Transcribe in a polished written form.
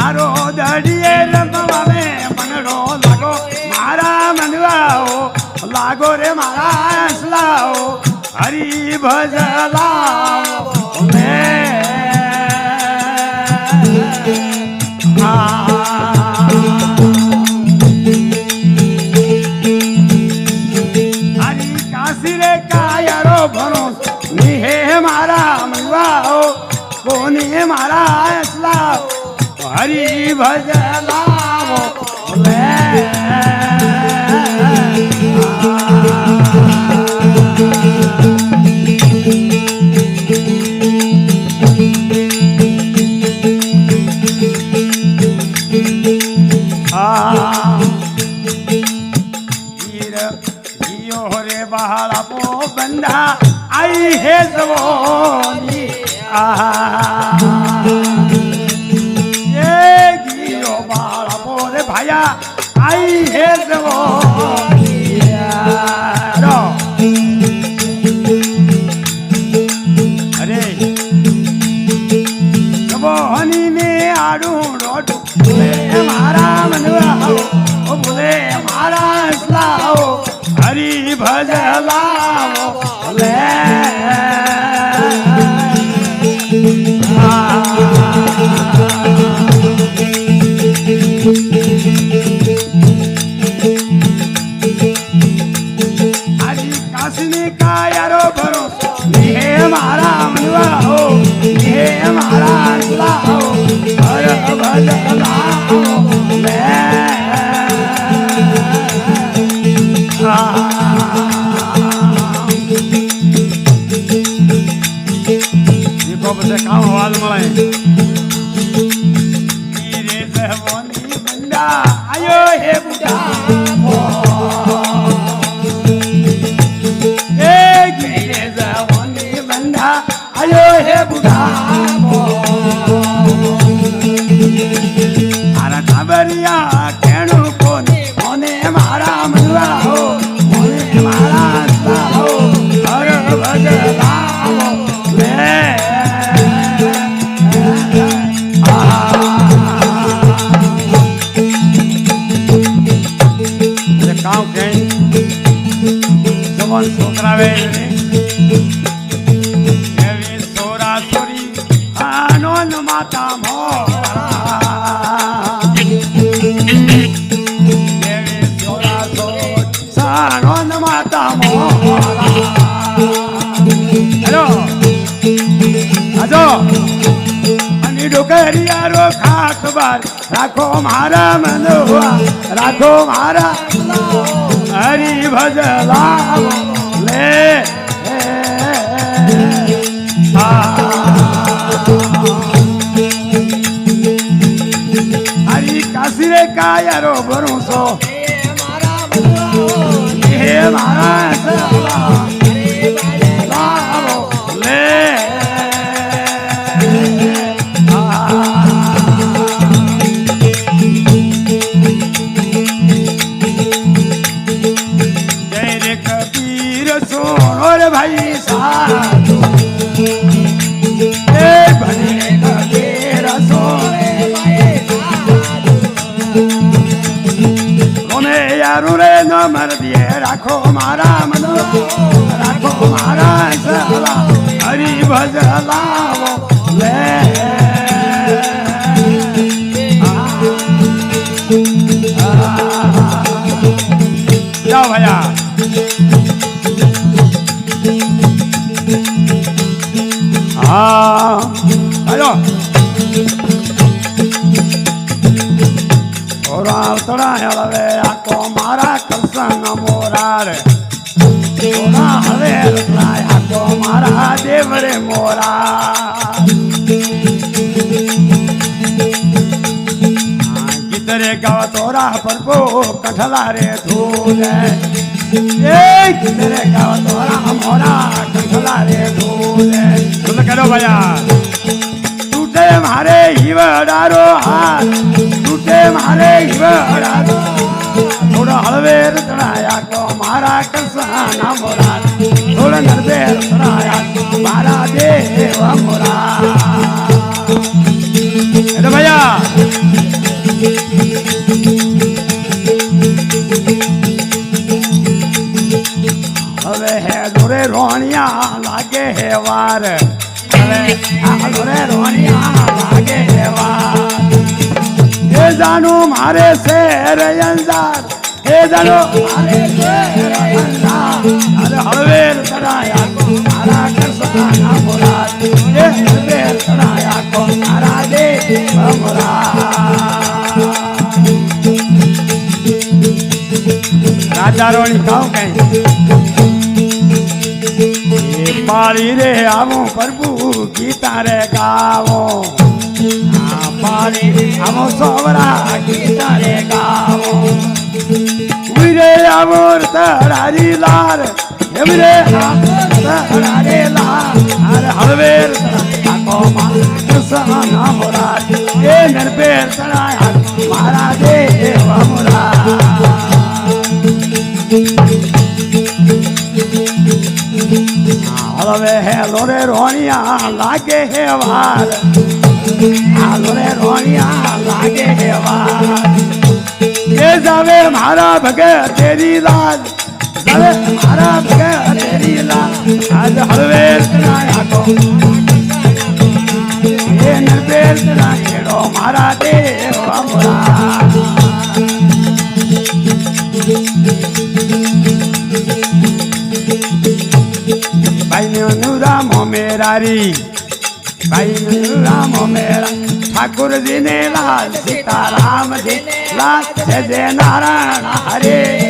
આરો દડીએ રમવાને મનડો લાગો મારા મનવાઓ લાગો રે મારા હસલાઓ હરી ભજલાઓ મે હરી કાશી રે કાયરો ભરો નિહે મારા મનવાઓ કોની મારા હસલાઓ હરી ભજલાઓ મે रे बहाड़ा पो बंदा आई है जवानी ये गियो बहाड़ा पो रे भाया आई है जवानी अरे जवानी में आड़ू रोडू मारा मनवा हो बोले मारा इस्लाओ हरी भजलाओ ले हरी काशनी का यारो भरोसा ये मारा मनवा हो ये मारा इस्लाओ हर भजलाओ ले काम आवाज મળે રે જવાની બંદા આયો હે બુડા એ ગીરે જવાની બંદા આયો હે બુડા આરા ખબરિયા કેણું કોને કોને મારા મનવા હો કોને મારા સાહો હર ભજલાઓ લે काम कहीं जवान छोकरा वे सोरा सोरी आनंद माता मोरा सोरा सोरी आनंद माता मोरा हेलो आजो अनि डोकरिया रो खास बार राखो मारा मनवा राखो मारा हरी भजलाओ ले हरी काशी रे कायरो भरोसो ये मारा भजलाओ ले और भाई साधु ए भले कबीर सोने कोने यारू रे न मर दिए राखो मारा मन राखो मारा सला हरि भजलाओ ले जाओ भैया हेलो और तोड़ा हवे आको मारा कृष्ण मोरा रे तोड़ा हवे आको मारा देव रे मोरा कितरे गाव तोरा परपो कठला रे धूले कितरे गाव तोरा मोरा कठला रे धूले तुम करो भैया टूटे मारे हिवडारो हाथ टूटे मारे हिवडारो थोड़ा हलवे रतनाया को मारा कसा ना मोरा થોડ નરબેર તરાયા મારા દેવ મોરા અરે ભૈયા હવે હે દોરે રોણિયા લાગે હે વાર હવે આ દોરે રોણિયા લાગે હે વાર એ જાણો મારે શેર અંજાર એ જાણો મારે શેર અંજાર અરે હળવેર તરાયા કો મારા કરસના મોરા એ હળવેર તરાયા કો મારા દેવ મોરા રાજા રોણી ગાઉં કઈ પાળી રે આવો પ્રભુ ગીતા રે ગાવો પાળી આવો સોવરા ગીતા રે ગાવો ઉરે આવો તરારી લાર એવરે તરારે લાર અરે હળવેર આકો મારા મોરા એ નરબેર તરાયા મારા દેવ મોરા હવે હેલો રે રોણિયા લાગે હે વાર હાલો રે રોણિયા લાગે હે વાર એ જાવે મારા ભગત તેરી લાજ જાવે મારા ભગત તેરી લાજ આજ હળવેર તરાયા કો એ નરબેર તરાયેડો મારા દેવ મોરા રામો મેરારી ભાઈ રામો મેરા ઠાकुर जी ने लाल सीताराम जी लाल जय नारायण हरे